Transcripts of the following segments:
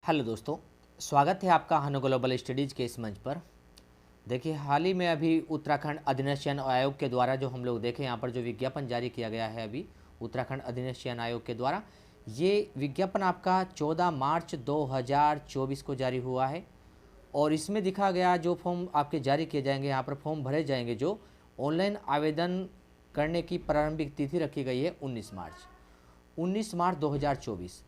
Hello दोस्तों, स्वागत है आपका हनु ग्लोबल स्टडीज़ के इस मंच पर। देखिए, हाल ही में अभी उत्तराखंड अधीनस्थ चयन आयोग के द्वारा जो हम लोग देखें यहाँ पर जो विज्ञापन जारी किया गया है अभी उत्तराखंड अधीनस्थ चयन आयोग के द्वारा, ये विज्ञापन आपका 14 मार्च 2024 को जारी हुआ है। और इसमें दिखा गया जो फॉर्म आपके जारी किए जाएंगे, यहाँ पर फॉर्म भरे जाएंगे, जो ऑनलाइन आवेदन करने की प्रारंभिक तिथि रखी गई है 19 मार्च 2024।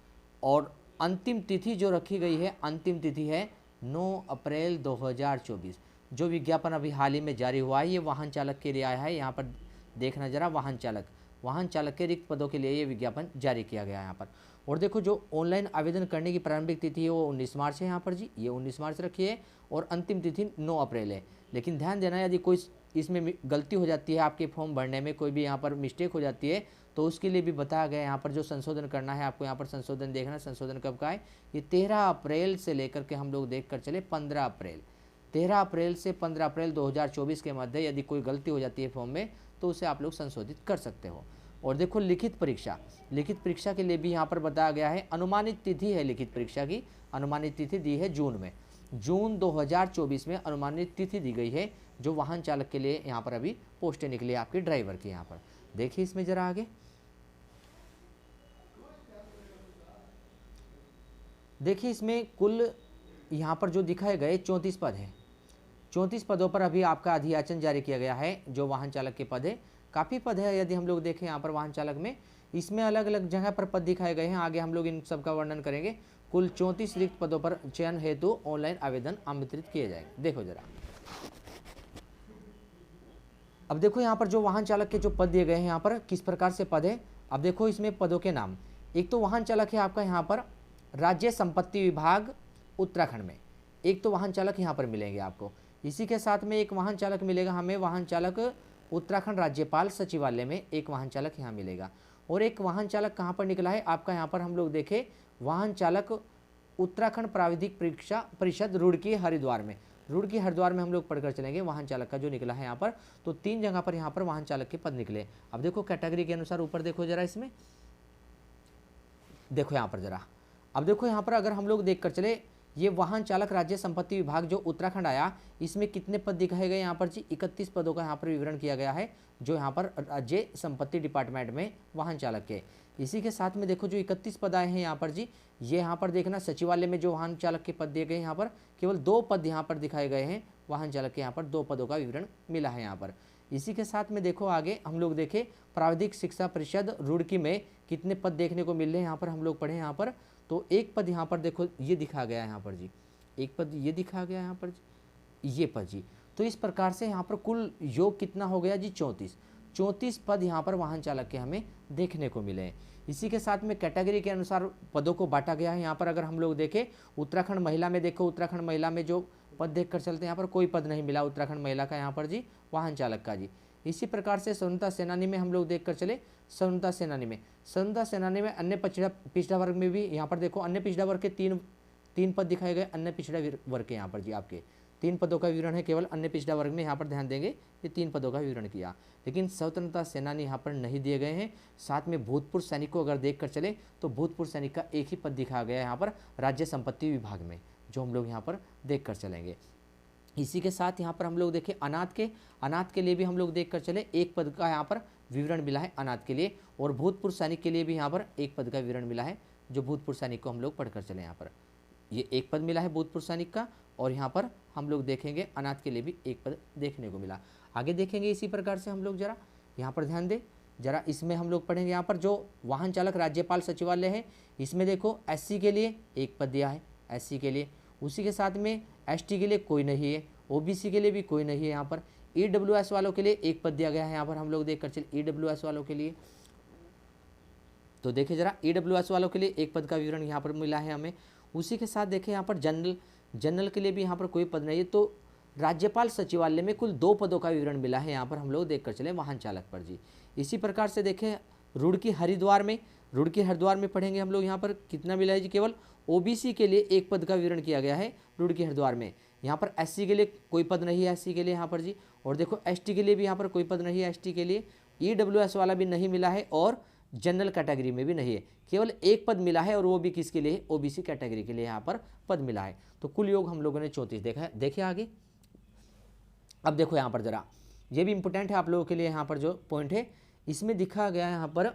और अंतिम तिथि जो रखी गई है, अंतिम तिथि है 9 अप्रैल 2024। जो विज्ञापन अभी हाल ही में जारी हुआ है ये वाहन चालक के लिए आया है। यहाँ पर देखना जरा, वाहन चालक के रिक्त पदों के लिए ये विज्ञापन जारी किया गया है यहाँ पर। और देखो, जो ऑनलाइन आवेदन करने की प्रारंभिक तिथि है वो 19 मार्च है यहाँ पर जी, ये 19 मार्च रखी है। और अंतिम तिथि 9 अप्रैल है। लेकिन ध्यान देना, यदि कोई इसमें गलती हो जाती है, आपके फॉर्म भरने में कोई भी यहाँ पर मिस्टेक हो जाती है, तो उसके लिए भी बताया गया है यहाँ पर जो संशोधन करना है आपको। यहाँ पर संशोधन देखना, संशोधन कब का है, ये 13 अप्रैल से लेकर के हम लोग देख कर चले 15 अप्रैल, 13 अप्रैल से 15 अप्रैल 2024 के मध्य यदि कोई गलती हो जाती है फॉर्म में, तो उसे आप लोग संशोधित कर सकते हो। और देखो, लिखित परीक्षा के लिए भी यहाँ पर बताया गया है। अनुमानित तिथि है लिखित परीक्षा की, अनुमानित तिथि दी है जून में, जून 2024 में अनुमानित तिथि दी गई है, जो वाहन चालक के लिए यहाँ पर अभी पोस्टें निकली आपकी ड्राइवर की। यहाँ पर देखिए, इसमें जरा आगे देखिए, इसमें कुल यहाँ पर जो दिखाए गए 34 पद हैं। 34 पदों पर अभी आपका अधियाचन जारी किया गया है, जो वाहन चालक के पद है। काफ़ी पद है, यदि हम लोग देखें यहाँ पर वाहन चालक में, इसमें अलग अलग जगह पर पद दिखाए गए हैं। आगे हम लोग इन सब का वर्णन करेंगे। कुल 34 रिक्त पदों पर चयन हेतु ऑनलाइन आवेदन आमंत्रित किए जाएंगे। देखो जरा, अब देखो यहाँ पर जो वाहन चालक के जो पद दिए गए हैं, यहाँ पर किस प्रकार से पद है। अब देखो, इसमें पदों के नाम, एक तो वाहन चालक है आपका यहाँ पर राज्य संपत्ति विभाग उत्तराखंड में, एक तो वाहन चालक यहाँ पर मिलेंगे आपको। इसी के साथ में एक वाहन चालक मिलेगा हमें, वाहन चालक उत्तराखंड राज्यपाल सचिवालय में एक वाहन चालक यहाँ मिलेगा। और एक वाहन चालक कहाँ पर निकला है आपका, यहाँ पर हम लोग देखें, वाहन चालक उत्तराखंड प्राविधिक परीक्षा परिषद रुड़की हरिद्वार में, रुड़की हरिद्वार में हम लोग पढ़कर चलेंगे वाहन चालक का जो निकला है यहाँ पर। तो 3 जगह पर यहाँ पर वाहन चालक के पद निकले। अब देखो कैटेगरी के अनुसार ऊपर देखो जरा, इसमें देखो यहाँ पर जरा, अब देखो यहाँ पर अगर हम लोग देख कर चले, ये वाहन चालक राज्य संपत्ति विभाग जो उत्तराखंड आया, इसमें कितने पद दिखाए गए यहाँ पर जी, 31 पदों का यहाँ पर विवरण किया गया है, जो यहाँ पर राज्य संपत्ति डिपार्टमेंट में वाहन चालक के। इसी के साथ में देखो, जो 31 पद आए हैं यहाँ पर जी, ये यहाँ पर देखना, सचिवालय में जो वाहन चालक के पद दिए गए यहाँ पर केवल 2 पद यहाँ पर दिखाए गए हैं। वाहन चालक के यहाँ पर 2 पदों का विवरण मिला है यहाँ पर। इसी के साथ में देखो आगे हम लोग देखें, प्राविधिक शिक्षा परिषद रुड़की में कितने पद देखने को मिल रहे हैं यहाँ पर, हम लोग पढ़े यहाँ पर। तो एक पद यहाँ पर देखो, ये दिखा गया है यहाँ पर जी, एक पद ये दिखा गया यहाँ पर, ये पद जी। तो इस प्रकार से यहाँ पर कुल योग कितना हो गया जी, 34 पद यहाँ पर वाहन चालक के हमें देखने को मिले हैं। इसी के साथ में कैटेगरी के अनुसार पदों को बांटा गया है यहाँ पर। अगर हम लोग देखें उत्तराखंड महिला में, देखो उत्तराखंड महिला में जो पद देख कर चलते हैं, यहाँ पर कोई पद नहीं मिला उत्तराखंड महिला का यहाँ पर जी, वाहन चालक का जी। इसी प्रकार से स्वतंत्रता सेनानी में हम लोग देख कर चले, स्वतंत्रता सेनानी में अन्य पिछड़ा वर्ग में भी यहाँ पर देखो, अन्य पिछड़ा वर्ग के तीन पद दिखाए गए, अन्य पिछड़ा वर्ग के यहाँ पर जी आपके 3 पदों का विवरण है केवल अन्य पिछड़ा वर्ग में। यहाँ पर ध्यान देंगे, ये 3 पदों का विवरण किया, लेकिन स्वतंत्रता सेनानी यहाँ पर नहीं दिए गए हैं। साथ में भूतपूर्व सैनिक को अगर देख कर चले, तो भूतपूर्व सैनिक का एक ही पद दिखाया गया है यहाँ पर राज्य संपत्ति विभाग में, जो हम लोग यहाँ पर देख कर चलेंगे। इसी के साथ यहाँ पर हम लोग देखें अनाथ के लिए भी हम लोग देख कर चले, एक पद का यहाँ पर विवरण मिला है अनाथ के लिए। और भूतपूर्व सैनिक के लिए भी यहाँ पर एक पद का विवरण मिला है, जो भूतपूर्व सैनिक को हम लोग पढ़कर चले। यहाँ पर ये एक पद मिला है भूतपूर्व सैनिक का, और यहाँ पर हम लोग देखेंगे अनाथ के लिए भी एक पद देखने को मिला। आगे देखेंगे इसी प्रकार से हम लोग जरा यहाँ पर ध्यान दें जरा, इसमें हम लोग पढ़ेंगे यहाँ पर जो वाहन चालक राज्यपाल सचिवालय है, इसमें देखो SC के लिए एक पद दिया है, SC के लिए। उसी के साथ में ST के लिए कोई नहीं है, OBC के लिए भी कोई नहीं है यहाँ पर। EWS वालों के लिए एक पद दिया गया है यहाँ पर, हम लोग देख कर चले EWS वालों के लिए। तो देखिए जरा, EWS वालों के लिए एक पद का विवरण यहाँ पर मिला है हमें। उसी के साथ देखें यहाँ पर जनरल के लिए भी यहाँ पर कोई पद नहीं है। तो राज्यपाल सचिवालय में कुल 2 पदों का विवरण मिला है यहाँ पर, हम लोग देख कर चले वाहन चालक पर जी। इसी प्रकार से देखें रुड़की हरिद्वार में पढ़ेंगे हम लोग, यहाँ पर कितना मिला है जी, केवल OBC के लिए एक पद का विवरण किया गया है रुड़की हरिद्वार में। यहाँ पर SC के लिए कोई पद नहीं है, SC के लिए यहाँ पर जी। और देखो ST के लिए भी यहाँ पर कोई पद नहीं है, ST के लिए। EWS वाला भी नहीं मिला है, और जनरल कैटेगरी में भी नहीं है, केवल एक पद मिला है और वो भी किसके लिए? ओबीसी कैटेगरी के लिए यहाँ पर पद मिला है। तो कुल योग हम लोगों ने 34 देखा है। देखिए आगे, अब देखो यहाँ पर जरा, ये भी इंपॉर्टेंट है आप लोगों के लिए, यहाँ पर जो पॉइंट है इसमें दिखा गया है यहाँ पर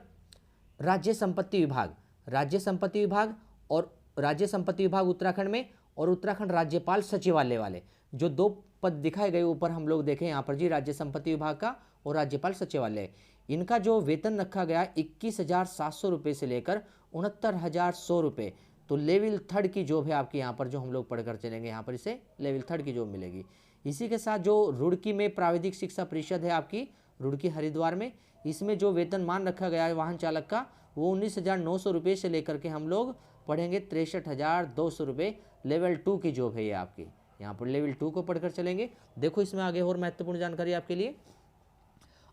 राज्य संपत्ति विभाग, राज्य संपत्ति विभाग और राज्य संपत्ति विभाग उत्तराखंड में, और उत्तराखंड राज्यपाल सचिवालय वाले जो दो पद दिखाए गए ऊपर हम लोग देखें यहाँ पर जी, राज्य संपत्ति विभाग का और राज्यपाल सचिवालय, इनका जो वेतन रखा गया 21,700 रुपये से लेकर 69,100 रुपये। तो लेवल 3 की जॉब है आपकी यहाँ पर, जो हम लोग पढ़कर चलेंगे यहाँ पर, इसे लेवल 3 की जॉब मिलेगी। इसी के साथ जो रुड़की में प्राविधिक शिक्षा परिषद है आपकी, रुड़की हरिद्वार में, इसमें जो वेतनमान रखा गया है वाहन चालक का वो 19,900 रुपये से लेकर के हम लोग पढ़ेंगे 63,200 रुपये। लेवल 2 की जॉब है ये आपकी, यहाँ पर लेवल 2 को पढ़कर चलेंगे। देखो इसमें आगे और महत्वपूर्ण जानकारी आपके लिए,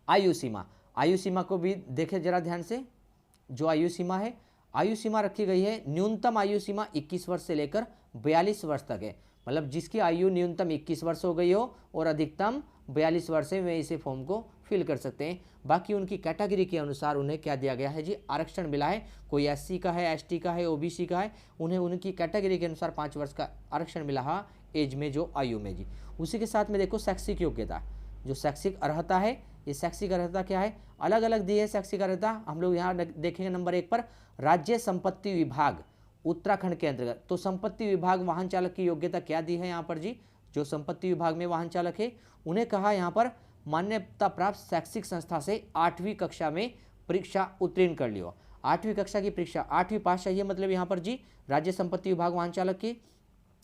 आयु सीमा, आयु सीमा को भी देखें जरा ध्यान से। जो आयु सीमा है, आयु सीमा रखी गई है, न्यूनतम आयु सीमा 21 वर्ष से लेकर 42 वर्ष तक है। मतलब जिसकी आयु न्यूनतम 21 वर्ष हो गई हो और अधिकतम 42 वर्ष है, वे इसे फॉर्म को फिल कर सकते हैं। बाकी उनकी कैटेगरी के अनुसार उन्हें क्या दिया गया है जी? आरक्षण मिला है। कोई एससी का है, एसटी का है, ओबीसी का है, उन्हें उनकी कैटेगरी के अनुसार 5 वर्ष का आरक्षण मिला है एज में, जो आयु में जी। उसी के साथ में देखो शैक्षिक योग्यता, जो शैक्षिक अर्हता है, ये शैक्षिक अर्हता क्या है? अलग अलग दी है शैक्षिक अर्हता। हम लोग यहाँ देखेंगे नंबर 1 पर राज्य संपत्ति विभाग उत्तराखंड के अंतर्गत। तो संपत्ति विभाग वाहन चालक की योग्यता क्या दी है यहाँ पर जी? जो संपत्ति विभाग में वाहन चालक है उन्हें कहा यहाँ पर मान्यता प्राप्त शैक्षिक संस्था से 8वीं कक्षा में परीक्षा उत्तीर्ण कर लियो। 8वीं कक्षा की परीक्षा 8वीं पास चाहिए, मतलब यहाँ पर जी राज्य संपत्ति विभाग वाहन चालक की।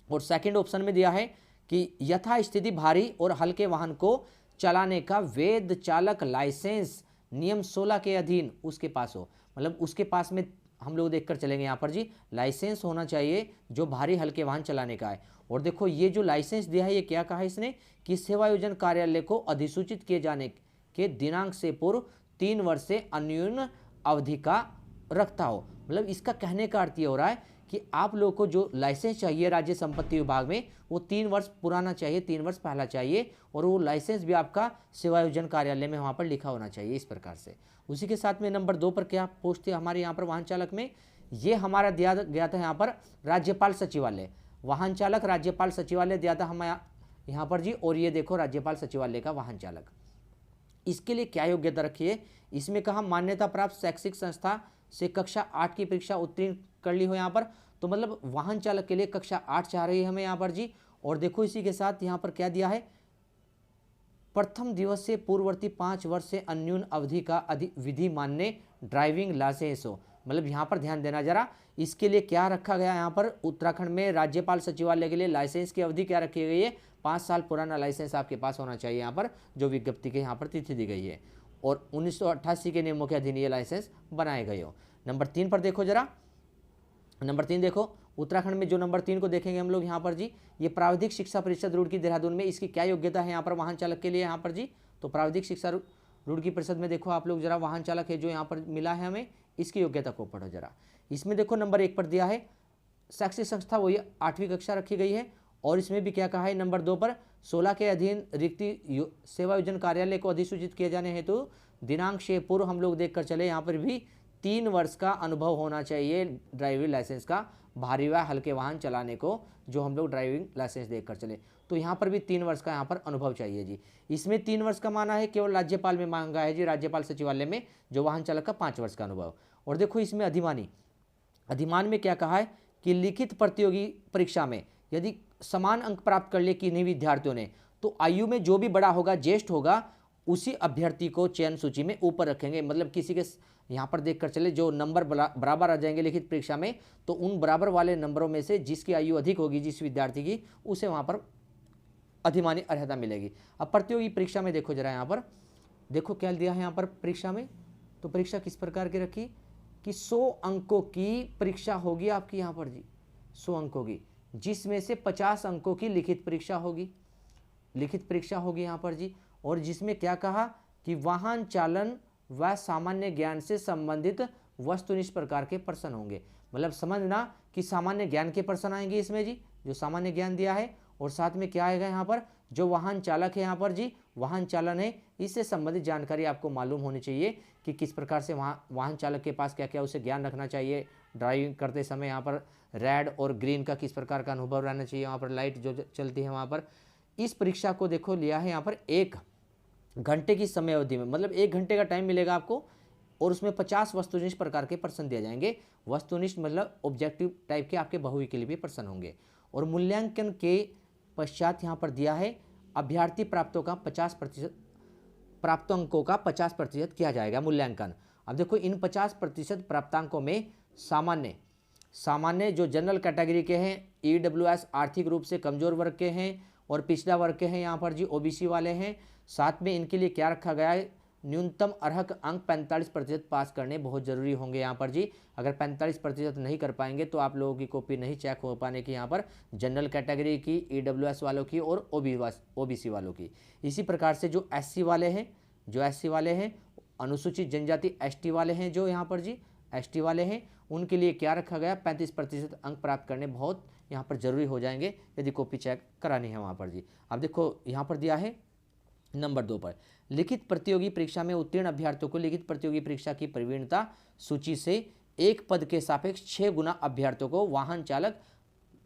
और सेकंड ऑप्शन में दिया है कि यथा स्थिति भारी और हल्के वाहन को चलाने का वैध चालक लाइसेंस नियम 16 के अधीन उसके पास हो। मतलब उसके पास में हम लोग देखकर चलेंगे यहाँ पर जी, लाइसेंस होना चाहिए जो भारी हल्के वाहन चलाने का है। और देखो ये जो लाइसेंस दिया है ये क्या कहा है इसने, कि सेवायोजन कार्यालय को अधिसूचित किए जाने के दिनांक से पूर्व 3 वर्ष से अन्यून अवधि का रखता हो। मतलब इसका कहने का अर्थ ये हो रहा है कि आप लोग को जो लाइसेंस चाहिए राज्य संपत्ति विभाग में वो 3 वर्ष पुराना चाहिए, 3 वर्ष पहला चाहिए, और वो लाइसेंस भी आपका सेवायोजन कार्यालय में वहाँ पर लिखा होना चाहिए, इस प्रकार से। उसी के साथ में नंबर 2 पर क्या पोस्ट थी हमारे यहाँ पर वाहन चालक में, ये हमारा दिया गया था यहाँ पर राज्यपाल सचिवालय, वाहन चालक राज्यपाल सचिवालय दिया था हम यहाँ पर जी। और ये देखो राज्यपाल सचिवालय का वाहन चालक, इसके लिए क्या योग्यता रखी है? इसमें कहा मान्यता प्राप्त शैक्षिक संस्था से कक्षा 8 की परीक्षा उत्तीर्ण कर ली हो यहाँ पर। तो मतलब वाहन चालक के लिए कक्षा 8 चाह रही है हमें यहाँ पर जी। और देखो इसी के साथ यहाँ पर क्या दिया है, प्रथम दिवस से पूर्ववर्ती 5 वर्ष से अन्यून अवधि का विधि मान्य ड्राइविंग लाइसेंस हो। मतलब यहाँ पर ध्यान देना जरा, इसके लिए क्या रखा गया यहाँ पर उत्तराखंड में राज्यपाल सचिवालय के लिए लाइसेंस की अवधि क्या रखी गई है? 5 साल पुराना लाइसेंस आपके पास होना चाहिए यहाँ पर, जो विज्ञप्ति के यहाँ पर तिथि दी गई है। और 1988 के नियमों के अधीन ये लाइसेंस बनाए गए हो। नंबर 3 पर देखो जरा, नंबर 3 देखो उत्तराखंड में जो नंबर 3 को देखेंगे हम लोग यहाँ पर जी, ये प्राविधिक शिक्षा परिषद रुड़की देहरादून में, इसकी क्या योग्यता है यहाँ पर वाहन चालक के लिए यहाँ पर जी? तो प्राविधिक शिक्षा रुड़की परिषद में देखो आप लोग जरा वाहन चालक है जो यहाँ पर मिला है हमें, इसकी योग्यता को पढ़ो जरा। इसमें देखो नंबर 1 पर दिया है शैक्षिक संस्था, वही 8वीं कक्षा रखी गई है। और इसमें भी क्या कहा है नंबर 2 पर 16 के अधीन रिक्ति सेवायोजन कार्यालय को अधिसूचित किए जाने हेतु दिनांक से पूर्व हम लोग देख कर चले, यहाँ पर भी 3 वर्ष का अनुभव होना चाहिए ड्राइविंग लाइसेंस का, भारी व हल्के वाहन चलाने को जो हम लोग ड्राइविंग लाइसेंस देख कर चले। तो यहाँ पर भी 3 वर्ष का यहाँ पर अनुभव चाहिए जी। इसमें 3 वर्ष का माना है केवल राज्यपाल में मांगा है जी, राज्यपाल सचिवालय में जो वाहन चालक का 5 वर्ष का अनुभव। और देखो इसमें अधिमान में क्या कहा है कि लिखित प्रतियोगी परीक्षा में यदि समान अंक प्राप्त कर ले किन्हीं विद्यार्थियों ने, तो आयु में जो भी बड़ा होगा, ज्येष्ठ होगा, उसी अभ्यर्थी को चयन सूची में ऊपर रखेंगे। मतलब किसी के यहाँ पर देख कर चले जो नंबर बराबर आ जाएंगे लिखित परीक्षा में, तो उन बराबर वाले नंबरों में से जिसकी आयु अधिक होगी जिस विद्यार्थी की, उसे वहाँ पर अधिमानी अर्हता मिलेगी। अब प्रतियोगी परीक्षा में देखो जरा, यहाँ पर देखो क्या दिया है यहाँ पर परीक्षा में। तो परीक्षा किस प्रकार की रखी कि 100 अंकों की परीक्षा होगी आपकी यहाँ पर जी, 100 अंकों की, जिसमें से 50 अंकों की लिखित परीक्षा होगी, लिखित परीक्षा होगी यहाँ पर जी। और जिसमें क्या कहा कि वाहन चालन व सामान्य ज्ञान से संबंधित वस्तुनिष्ठ प्रकार के प्रश्न होंगे। मतलब समझना कि सामान्य ज्ञान के प्रश्न आएंगे इसमें जी, जो सामान्य ज्ञान दिया है। और साथ में क्या आएगा यहाँ पर, जो वाहन चालक है यहाँ पर जी, वाहन चालन है, इससे संबंधित जानकारी आपको मालूम होनी चाहिए कि किस प्रकार से वाहन चालक के पास क्या क्या उसे ज्ञान रखना चाहिए। ड्राइविंग करते समय यहाँ पर रेड और ग्रीन का किस प्रकार का अनुभव रहना चाहिए, वहाँ पर लाइट जो चलती है वहाँ पर। इस परीक्षा को देखो लिया है यहाँ पर 1 घंटे की समय अवधि में, मतलब 1 घंटे का टाइम मिलेगा आपको और उसमें 50 वस्तुनिष्ठ प्रकार के प्रश्न दिए जाएंगे। वस्तुनिष्ठ मतलब ऑब्जेक्टिव टाइप के आपके बहुविकल्पीय प्रश्न होंगे। और मूल्यांकन के पश्चात यहाँ पर दिया है अभ्यर्थी प्राप्तों का 50% प्राप्तांकों का 50% किया जाएगा मूल्यांकन। अब देखो इन 50% प्राप्तांकों में सामान्य जो जनरल कैटेगरी के हैं, ईडब्ल्यूएस आर्थिक रूप से कमजोर वर्ग के हैं और पिछड़ा वर्ग के हैं यहाँ पर जी, ओबीसी वाले हैं। साथ में इनके लिए क्या रखा गया है, न्यूनतम अर्हक अंक 45% पास करने बहुत जरूरी होंगे यहाँ पर जी। अगर 45% नहीं कर पाएंगे तो आप लोगों की कॉपी नहीं चेक हो पाने की यहाँ पर, जनरल कैटेगरी की, ईडब्ल्यूएस वालों की और ओबीसी वालों की। इसी प्रकार से जो एससी वाले हैं, अनुसूचित जनजाति एसटी वाले हैं, जो यहाँ पर जी एसटी वाले हैं, उनके लिए क्या रखा गया, 35% अंक प्राप्त करने बहुत यहाँ पर जरूरी हो जाएंगे यदि कॉपी चेक करानी है वहाँ पर जी। अब देखो यहाँ पर दिया है नंबर 2 पर, लिखित प्रतियोगी परीक्षा में उत्तीर्ण अभ्यर्थियों को लिखित प्रतियोगी परीक्षा की प्रवीणता सूची से 1 पद के सापेक्ष 6 गुना अभ्यर्थियों को वाहन चालक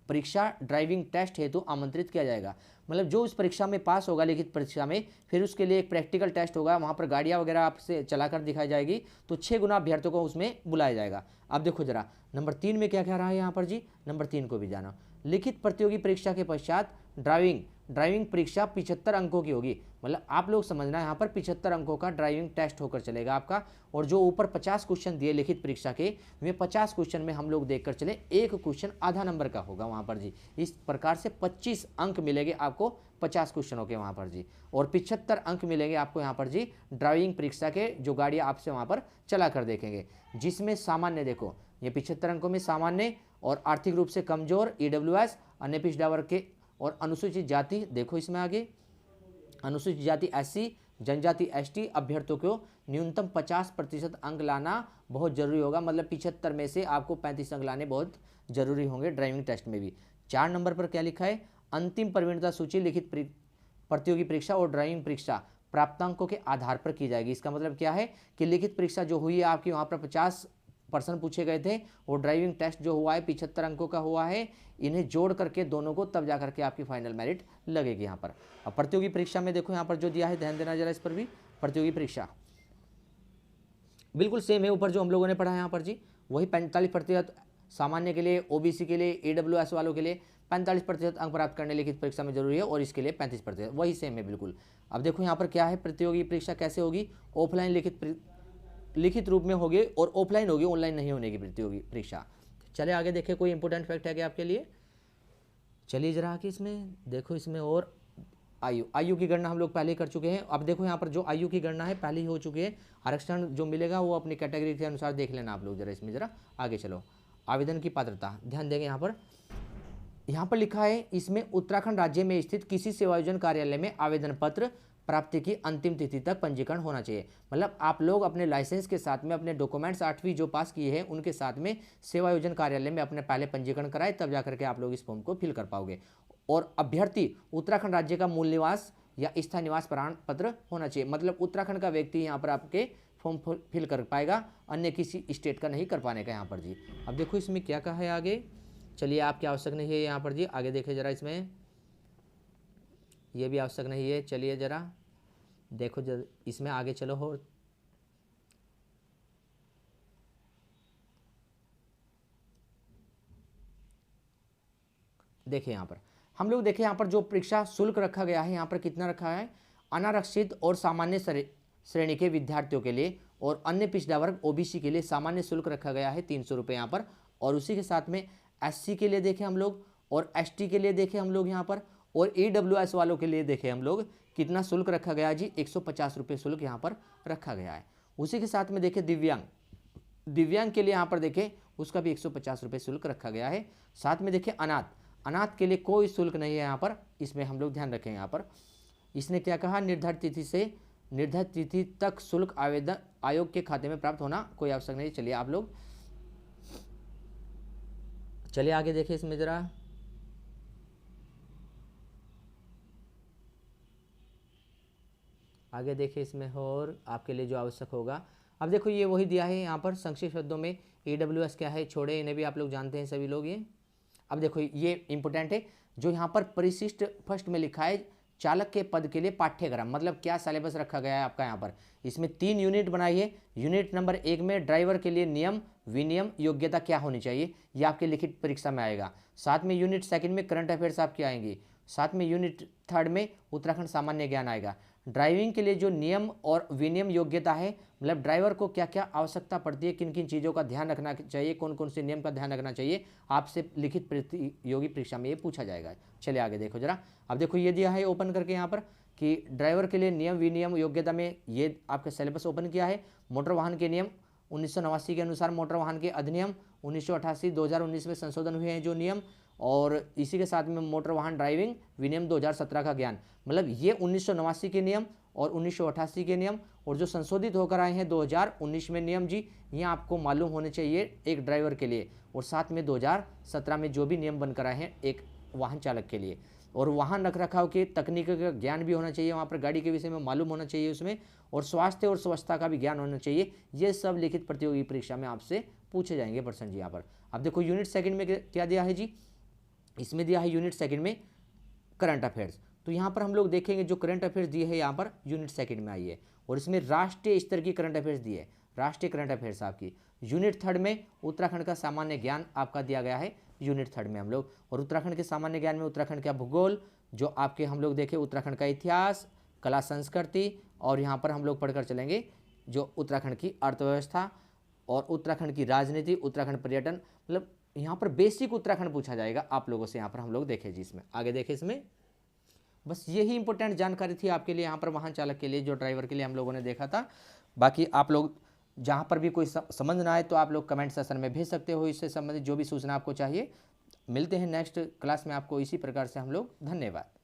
परीक्षा ड्राइविंग टेस्ट हेतु आमंत्रित किया जाएगा। मतलब जो इस परीक्षा में पास होगा लिखित परीक्षा में, फिर उसके लिए एक प्रैक्टिकल टेस्ट होगा, वहाँ पर गाड़ियाँ वगैरह आपसे चलाकर दिखाई जाएगी, तो 6 गुना अभ्यर्थियों को उसमें बुलाया जाएगा। अब देखो जरा नंबर 3 में क्या कह रहा है यहाँ पर जी, नंबर 3 को भी जाना। लिखित प्रतियोगी परीक्षा के पश्चात ड्राइविंग परीक्षा 75 अंकों की होगी। मतलब आप लोग समझना यहाँ पर 75 अंकों का ड्राइविंग टेस्ट होकर चलेगा आपका। और जो ऊपर 50 क्वेश्चन दिए लिखित परीक्षा के, वे 50 क्वेश्चन में हम लोग देखकर चले 1 क्वेश्चन आधा नंबर का होगा वहाँ पर जी। इस प्रकार से 25 अंक मिलेंगे आपको 50 क्वेश्चनों के वहाँ पर जी। और 75 अंक मिलेंगे आपको यहाँ पर जी ड्राइविंग परीक्षा के, जो गाड़ियाँ आपसे वहाँ पर चला कर देखेंगे। जिसमें सामान्य देखो ये 75 अंकों में सामान्य और आर्थिक रूप से कमजोर ईडब्ल्यूएस, अन्य पिछड़ा वर्ग के और अनुसूचित जाति, देखो इसमें आगे अनुसूचित जाति एससी, जनजाति एसटी अभ्यर्थियों को न्यूनतम 50% अंक लाना बहुत जरूरी होगा। मतलब 75 में से आपको 35 अंक लाने बहुत जरूरी होंगे ड्राइविंग टेस्ट में भी। 4 नंबर पर क्या लिखा है, अंतिम प्रवीणता सूची लिखित प्रतियोगी परीक्षा और ड्राइविंग परीक्षा प्राप्तांकों के आधार पर की जाएगी। इसका मतलब क्या है कि लिखित परीक्षा जो हुई है आपकी, वहाँ पर 50 प्रश्न पूछे गए थे और ड्राइविंग टेस्ट जो हुआ है 75 अंकों का हुआ है, इन्हें जोड़ करके दोनों को तब जाकर के आपकी फाइनल मेरिट लगेगी यहाँ पर। अब प्रतियोगी परीक्षा में देखो यहाँ पर जो दिया है, ध्यान देना जरा इस पर भी। प्रतियोगी परीक्षा बिल्कुल सेम है, ऊपर जो हम लोगों ने पढ़ा है यहाँ पर जी, वही 45% सामान्य के लिए, ओबीसी के लिए, ईडब्ल्यूएस वालों के लिए 45% अंक प्राप्त करने लिखित परीक्षा में जरूरी है और इसके लिए 35%, वही सेम है बिल्कुल। अब देखो यहाँ पर क्या है, प्रतियोगी परीक्षा कैसे होगी, ऑफलाइन लिखित रूप में होगी और ऑफलाइन होगी, ऑनलाइन नहीं होने की प्रतियोगी परीक्षा। चले आगे देखें, कोई इंपॉर्टेंट फैक्ट है क्या आपके लिए। चलिए जरा आगे इसमें देखो, इसमें और आयु की गणना हम लोग पहले कर चुके हैं। अब देखो यहाँ पर जो आयु की गणना है पहले ही हो चुकी है। आरक्षण जो मिलेगा वो अपनी कैटेगरी के अनुसार देख लेना आप लोग जरा। इसमें जरा आगे चलो, आवेदन की पात्रता ध्यान देंगे। यहाँ पर लिखा है, इसमें उत्तराखंड राज्य में स्थित किसी सेवायोजन कार्यालय में आवेदन पत्र प्राप्ति की अंतिम तिथि तक पंजीकरण होना चाहिए। मतलब आप लोग अपने लाइसेंस के साथ में अपने डॉक्यूमेंट्स 8वीं जो पास किए हैं उनके साथ में सेवायोजन कार्यालय में अपने पहले पंजीकरण कराए, तब जाकर के आप लोग इस फॉर्म को फिल कर पाओगे। और अभ्यर्थी उत्तराखंड राज्य का मूल निवास या स्थायी निवास प्रमाण पत्र होना चाहिए। मतलब उत्तराखंड का व्यक्ति यहाँ पर आपके फॉर्म फिल कर पाएगा, अन्य किसी स्टेट का नहीं कर पाने का यहाँ पर जी। अब देखो इसमें क्या कहा है आगे, चलिए आपकी आवश्यक नहीं है यहाँ पर जी, आगे देखे जरा, इसमें ये भी आवश्यक नहीं है। चलिए जरा देखो इसमें आगे चलो। हो देखिए यहाँ पर हम लोग देखें, यहाँ पर जो परीक्षा शुल्क रखा गया है यहाँ पर कितना रखा है, अनारक्षित और सामान्य श्रेणी के विद्यार्थियों के लिए और अन्य पिछड़ा वर्ग ओबीसी के लिए सामान्य शुल्क रखा गया है 300 रुपये यहाँ पर। और उसी के साथ में एससी के लिए देखें हम लोग और एसटी के लिए देखें हम लोग यहाँ पर, और ईडब्ल्यूएस वालों के लिए देखें हम लोग कितना शुल्क रखा गया है जी, 150 रुपये शुल्क यहाँ पर रखा गया है। उसी के साथ में देखें दिव्यांग के लिए यहाँ पर देखें उसका भी 150 रुपये शुल्क रखा गया है। साथ में देखें अनाथ के लिए कोई शुल्क नहीं है यहाँ पर, इसमें हम लोग ध्यान रखें। यहाँ पर इसने क्या कहा, निर्धारित तिथि तक शुल्क आवेदन आयोग के खाते में प्राप्त होना कोई आवश्यक नहीं। चलिए आप लोग चलिए आगे देखें इसमें जरा। आगे देखिए इसमें और आपके लिए जो आवश्यक होगा। अब देखो ये वही दिया है यहाँ पर संक्षिप्त शब्दों में। AWS क्या है छोड़े, इन्हें भी आप लोग जानते हैं सभी लोग ये। अब देखो ये इंपॉर्टेंट है जो यहाँ पर परिशिष्ट फर्स्ट में लिखा है चालक के पद के लिए पाठ्यक्रम, मतलब क्या सिलेबस रखा गया है आपका यहाँ पर। इसमें 3 यूनिट बनाई है। यूनिट नंबर 1 में ड्राइवर के लिए नियम विनियम योग्यता क्या होनी चाहिए, ये आपके लिखित परीक्षा में आएगा। साथ में यूनिट 2 में करंट अफेयर्स आपकी आएंगी। साथ में यूनिट 3 में उत्तराखंड सामान्य ज्ञान आएगा। ड्राइविंग के लिए जो नियम और विनियम योग्यता है, मतलब ड्राइवर को क्या क्या आवश्यकता पड़ती है, किन किन चीज़ों का ध्यान रखना चाहिए, कौन कौन से नियम का ध्यान रखना चाहिए, आपसे लिखित प्रतियोगी परीक्षा में ये पूछा जाएगा। चलिए आगे देखो जरा। अब देखो ये दिया है ओपन करके यहाँ पर कि ड्राइवर के लिए नियम विनियम योग्यता में ये आपका सिलेबस ओपन किया है। मोटर वाहन के नियम 1989 के अनुसार मोटर वाहन के अधिनियम 1988 2019 में संशोधन हुए हैं जो नियम, और इसी के साथ में मोटर वाहन ड्राइविंग विनियम 2017 का ज्ञान, मतलब ये 1989 के नियम और 1988 के नियम और जो संशोधित होकर आए हैं 2019 में नियम जी, ये आपको मालूम होने चाहिए एक ड्राइवर के लिए। और साथ में 2017 में जो भी नियम बनकर आए हैं एक वाहन चालक के लिए। और वाहन रख रखाव के तकनीक का ज्ञान भी होना चाहिए, वहाँ पर गाड़ी के विषय में मालूम होना चाहिए उसमें, और स्वास्थ्य और स्वच्छता का भी ज्ञान होना चाहिए। ये सब लिखित प्रतियोगी परीक्षा में आपसे पूछे जाएंगे प्रश्न जी यहाँ पर। अब देखो यूनिट 2 में क्या दिया है जी, इसमें दिया है यूनिट 2 में करंट अफेयर्स। तो यहाँ पर हम लोग देखेंगे जो करंट अफेयर्स दिए है यहाँ पर यूनिट 2 में आई है, और इसमें राष्ट्रीय स्तर की करंट अफेयर्स दी है, राष्ट्रीय करंट अफेयर्स आपकी। यूनिट 3 में उत्तराखंड का सामान्य ज्ञान आपका दिया गया है यूनिट 3 में हम लोग। और उत्तराखंड के सामान्य ज्ञान में उत्तराखंड का भूगोल, जो आपके हम लोग देखें उत्तराखंड का इतिहास, कला संस्कृति, और यहाँ पर हम लोग पढ़कर चलेंगे जो उत्तराखंड की अर्थव्यवस्था और उत्तराखंड की राजनीति, उत्तराखंड पर्यटन, मतलब यहाँ पर बेसिक उत्तराखंड पूछा जाएगा आप लोगों से। यहाँ पर हम लोग देखें जी इसमें आगे देखें इसमें बस यही इंपॉर्टेंट जानकारी थी आपके लिए यहाँ पर वाहन चालक के लिए, जो ड्राइवर के लिए हम लोगों ने देखा था। बाकी आप लोग जहाँ पर भी कोई समझ ना आए तो आप लोग कमेंट सेक्शन में भेज सकते हो, इससे संबंधित जो भी सूचना आपको चाहिए। मिलते हैं नेक्स्ट क्लास में आपको इसी प्रकार से हम लोग। धन्यवाद।